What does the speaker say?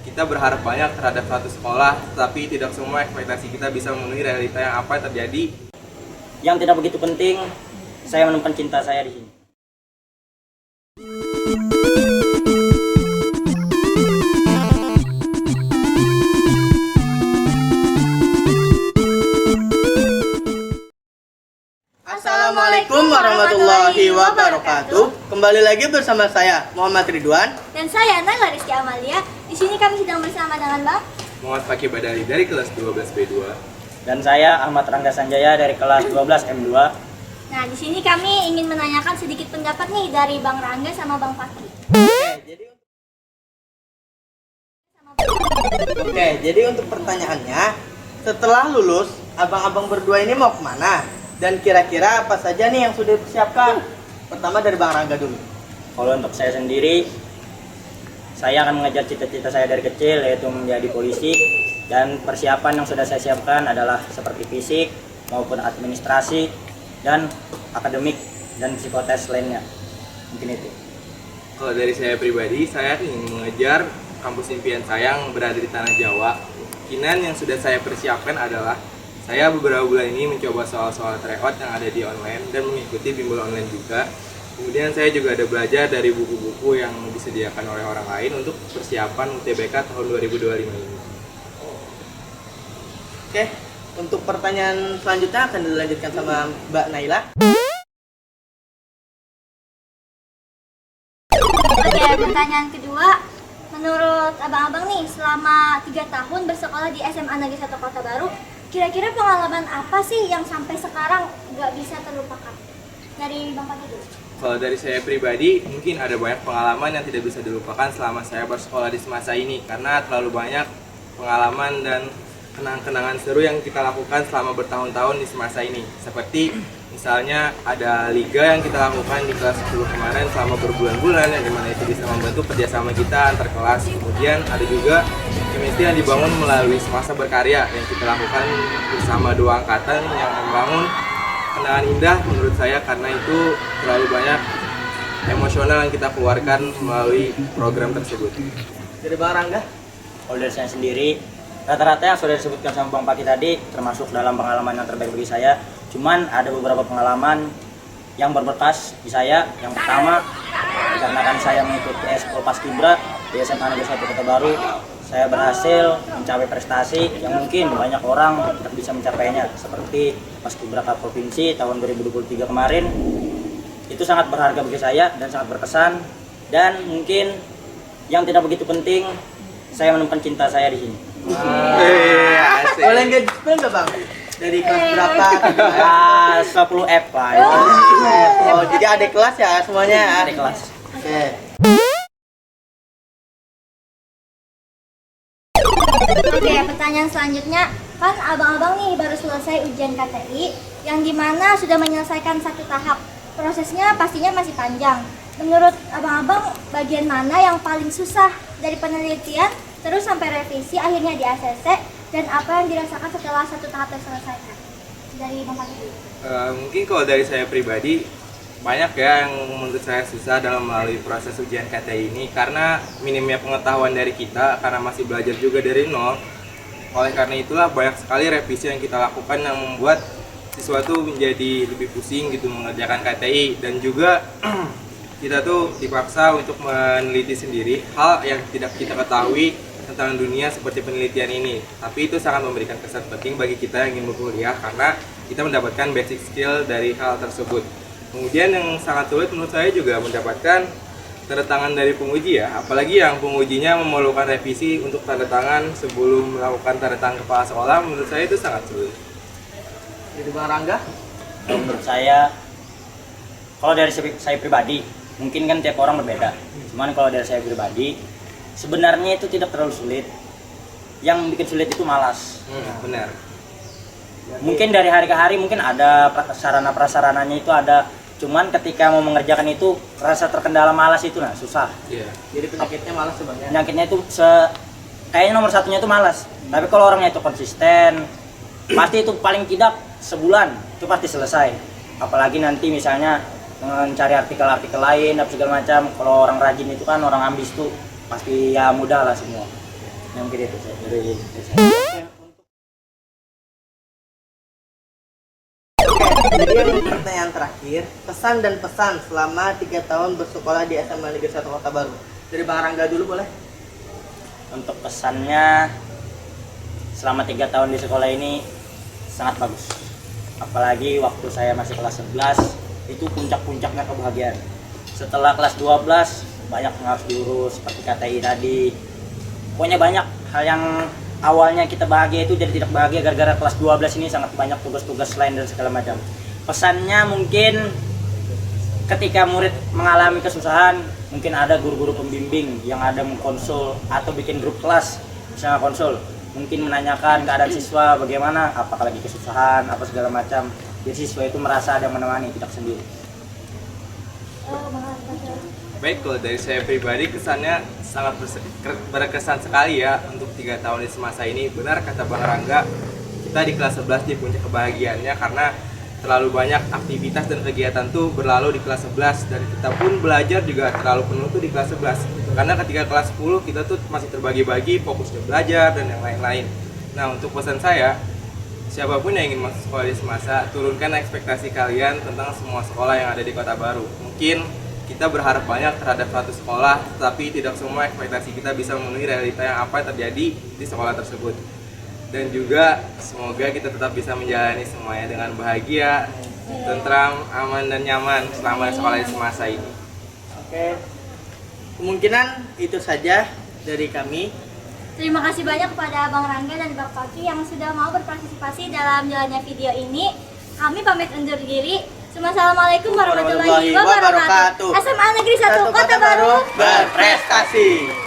kita berharap banyak terhadap suatu sekolah, tapi tidak semua ekspektasi kita bisa memenuhi realita yang apa yang terjadi. Yang tidak begitu penting, saya menemukan cinta saya di sini. Assalamualaikum warahmatullahi wabarakatuh. Kembali lagi bersama saya Muhammad Ridwan dan saya Nayla Rizky Amalia. Di sini kami sedang bersama dengan Bang Muhammad Fakih Badali dari kelas 12B2 dan saya Ahmad Rangga Sanjaya dari kelas 12M2. Nah, di sini kami ingin menanyakan sedikit pendapat nih dari Bang Rangga sama Bang Fakih. Jadi untuk pertanyaannya, setelah lulus, abang-abang berdua ini mau kemana? Dan kira-kira apa saja nih yang sudah dipersiapkan? Pertama dari Bang Rangga dulu. Kalau untuk saya sendiri, saya akan mengejar cita-cita saya dari kecil, yaitu menjadi polisi. Dan persiapan yang sudah saya siapkan adalah seperti fisik maupun administrasi dan akademik dan psikotes lainnya. Mungkin itu. Kalau dari saya pribadi, saya ingin mengejar kampus impian saya yang berada di Tanah Jawa. Kemungkinan yang sudah saya persiapkan adalah saya beberapa bulan ini mencoba soal-soal tryout yang ada di online dan mengikuti bimbel online juga. Kemudian saya juga ada belajar dari buku-buku yang disediakan oleh orang lain untuk persiapan UTBK tahun 2025 ini. Oke, untuk pertanyaan selanjutnya akan dilanjutkan sama Mbak Naila. Oke, pertanyaan kedua. Menurut abang-abang nih, selama 3 tahun bersekolah di SMA Negeri 1 Kota Baru, kira-kira pengalaman apa sih yang sampai sekarang nggak bisa terlupakan? Dari Bang Fakih dulu. Kalau dari saya pribadi, mungkin ada banyak pengalaman yang tidak bisa dilupakan selama saya bersekolah di semasa ini, karena terlalu banyak pengalaman dan kenang-kenangan seru yang kita lakukan selama bertahun-tahun di semasa ini. Seperti misalnya ada liga yang kita lakukan di kelas 10 kemarin selama berbulan-bulan, yang dimana itu bisa membantu kerjasama kita antar kelas. Kemudian ada juga chemistry yang dibangun melalui semasa berkarya yang kita lakukan bersama 2 angkatan yang membangun kenangan indah menurut saya, karena itu terlalu banyak emosional yang kita keluarkan melalui program tersebut. Dari Bang Rangga. Kalau dari saya sendiri, rata-rata yang sudah disebutkan sama Bang Fakih tadi termasuk dalam pengalaman yang terbaik bagi saya. Cuman ada beberapa pengalaman yang berbekas di saya. Yang pertama, dikarenakan saya mengikuti Eskul Paskibra di SMA Negeri 1 Kota Baru, saya berhasil mencapai prestasi yang mungkin banyak orang tidak bisa mencapainya, seperti Paskibra Cup Provinsi tahun 2023 kemarin. Itu sangat berharga bagi saya dan sangat berkesan. Dan mungkin yang tidak begitu penting, saya menemukan cinta saya di sini. Boleh nggak di-spill nggak Bang? Dari kelas berapa? Kelas 10F lah. Oh, jadi adik kelas ya semuanya? Adik kelas. Oke. Oke, pertanyaan selanjutnya. Kan abang-abang nih baru selesai ujian KTI, yang dimana sudah menyelesaikan 1 tahap. Prosesnya pastinya masih panjang. Menurut abang-abang, bagian mana yang paling susah dari penelitian terus sampai revisi akhirnya di ACC, dan apa yang dirasakan setelah 1 tahap terselesaikan? Dari Bang Fakih dulu. Mungkin kalau dari saya pribadi, banyak ya yang menurut saya susah dalam melalui proses ujian KTI ini, karena minimnya pengetahuan dari kita, karena masih belajar juga dari nol. Oleh karena itulah banyak sekali revisi yang kita lakukan yang membuat siswa tuh menjadi lebih pusing gitu mengerjakan KTI, dan juga kita tuh dipaksa untuk meneliti sendiri hal yang tidak kita ketahui tentang dunia seperti penelitian ini. Tapi itu sangat memberikan kesan penting bagi kita yang ingin berkuliah, karena kita mendapatkan basic skill dari hal tersebut. Kemudian yang sangat sulit menurut saya juga mendapatkan tanda tangan dari penguji ya, apalagi yang pengujinya memerlukan revisi untuk tanda tangan sebelum melakukan tanda tangan kepala sekolah. Menurut saya itu sangat sulit. Dari Bang Rangga. Menurut saya, kalau dari saya pribadi, mungkin kan tiap orang berbeda. Cuman kalau dari saya pribadi, sebenarnya itu tidak terlalu sulit. Yang bikin sulit itu malas. Benar. Mungkin dari hari ke hari mungkin ada sarana prasarananya itu ada. Cuman ketika mau mengerjakan itu rasa terkendala malas itu susah. Iya. Jadi penyakitnya malas sebenarnya. Penyakitnya itu kayaknya nomor satunya itu malas. Tapi kalau orangnya itu konsisten, pasti itu paling tidak sebulan itu pasti selesai. Apalagi nanti misalnya mencari artikel-artikel lain dan segala macam. Kalau orang rajin itu kan, orang ambis tuh pasti ya mudah lah semua. Yang mungkin itu dari saya. Jadi yang pertanyaan terakhir, pesan dan pesan selama 3 tahun bersekolah di SMA Negeri 1 Kota Baru. Dari Bang Rangga dulu boleh? Untuk pesannya, selama 3 tahun di sekolah ini sangat bagus. Apalagi waktu saya masih kelas 11, itu puncak-puncaknya kebahagiaan. Setelah kelas 12, banyak yang harus diurus seperti KTI tadi. Pokoknya banyak hal yang awalnya kita bahagia itu jadi tidak bahagia gara-gara kelas 12 ini sangat banyak tugas-tugas lain dan segala macam. Pesannya mungkin ketika murid mengalami kesusahan, mungkin ada guru-guru pembimbing yang ada mengkonsul atau bikin grup kelas, misalnya konsul, mungkin menanyakan keadaan siswa bagaimana, apakah lagi kesusahan, apa segala macam. Jadi siswa itu merasa ada yang menemani, tidak sendiri. Baik, kalau dari saya pribadi kesannya sangat berkesan sekali ya untuk 3 tahun di semasa ini. Benar kata Bang Rangga, kita di kelas 11 di puncak kebahagiaannya karena terlalu banyak aktivitas dan kegiatan tuh berlalu di kelas 11 dan kita pun belajar juga terlalu penuh tuh di kelas 11. Karena ketika kelas 10 kita tuh masih terbagi-bagi fokusnya belajar dan yang lain-lain. Nah, untuk pesan saya, siapapun yang ingin masuk sekolah di semasa, turunkan ekspektasi kalian tentang semua sekolah yang ada di Kota Baru. Mungkin kita berharap banyak terhadap suatu sekolah, tapi tidak semua ekspektasi kita bisa memenuhi realita yang apa yang terjadi di sekolah tersebut. Dan juga semoga kita tetap bisa menjalani semuanya dengan bahagia, tentram, aman dan nyaman selama sekolah di semasa ini. Oke. Kemungkinan itu saja dari kami. Terima kasih banyak kepada Bang Rangga dan Bang Paki yang sudah mau berpartisipasi dalam jalannya video ini. Kami pamit undur diri. Assalamualaikum warahmatullahi wabarakatuh. SMA Negeri 1 Kota Baru berprestasi.